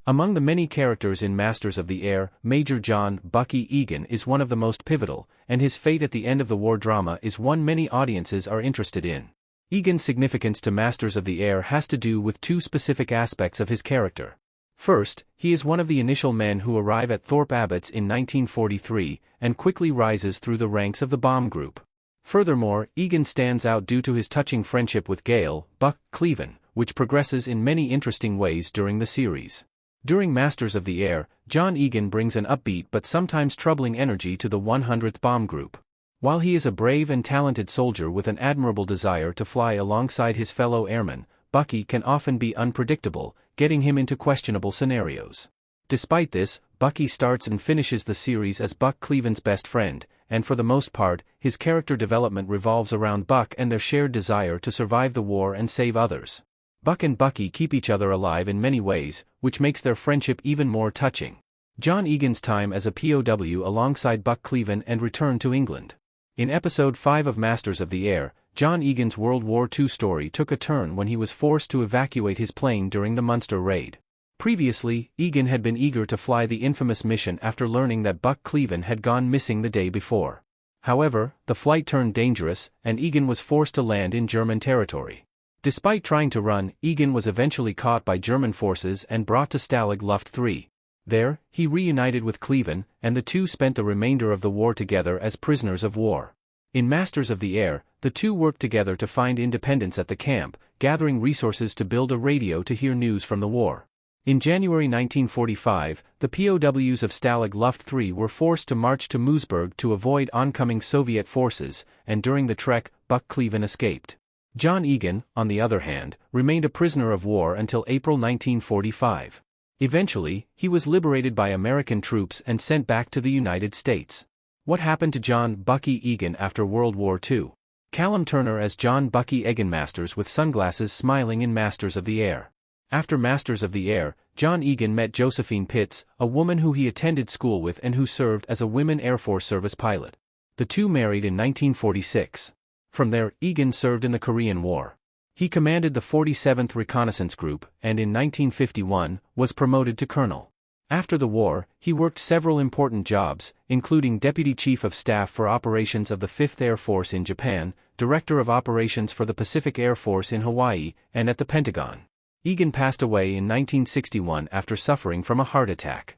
Among the many characters in Masters of the Air, Major John "Bucky" Egan is one of the most pivotal, and his fate at the end of the war drama is one many audiences are interested in. Egan's significance to Masters of the Air has to do with two specific aspects of his character. First, he is one of the initial men who arrive at Thorpe Abbotts in 1943, and quickly rises through the ranks of the bomb group. Furthermore, Egan stands out due to his touching friendship with Gale, Buck Cleven, which progresses in many interesting ways during the series. During Masters of the Air, John Egan brings an upbeat but sometimes troubling energy to the 100th Bomb Group. While he is a brave and talented soldier with an admirable desire to fly alongside his fellow airmen, Bucky can often be unpredictable, getting him into questionable scenarios. Despite this, Bucky starts and finishes the series as Buck Cleven's best friend, and for the most part, his character development revolves around Buck and their shared desire to survive the war and save others. Buck and Bucky keep each other alive in many ways, which makes their friendship even more touching. John Egan's time as a POW alongside Buck Cleven and return to England. In Episode 5 of Masters of the Air, John Egan's World War II story took a turn when he was forced to evacuate his plane during the Munster raid. Previously, Egan had been eager to fly the infamous mission after learning that Buck Cleven had gone missing the day before. However, the flight turned dangerous, and Egan was forced to land in German territory. Despite trying to run, Egan was eventually caught by German forces and brought to Stalag Luft 3. There, he reunited with Cleven, and the two spent the remainder of the war together as prisoners of war. In Masters of the Air, the two worked together to find independence at the camp, gathering resources to build a radio to hear news from the war. In January 1945, the POWs of Stalag Luft 3 were forced to march to Moosburg to avoid oncoming Soviet forces, and during the trek, Buck Cleven escaped. John Egan, on the other hand, remained a prisoner of war until April 1945. Eventually, he was liberated by American troops and sent back to the United States. What happened to John "Bucky" Egan after World War II? Callum Turner as John "Bucky" Egan, Masters with sunglasses, smiling in Masters of the Air. After Masters of the Air, John Egan met Josephine Pitts, a woman who he attended school with and who served as a Women Air Force Service pilot. The two married in 1946. From there, Egan served in the Korean War. He commanded the 47th Reconnaissance Group, and in 1951, was promoted to colonel. After the war, he worked several important jobs, including Deputy Chief of Staff for Operations of the 5th Air Force in Japan, Director of Operations for the Pacific Air Force in Hawaii, and at the Pentagon. Egan passed away in 1961 after suffering from a heart attack.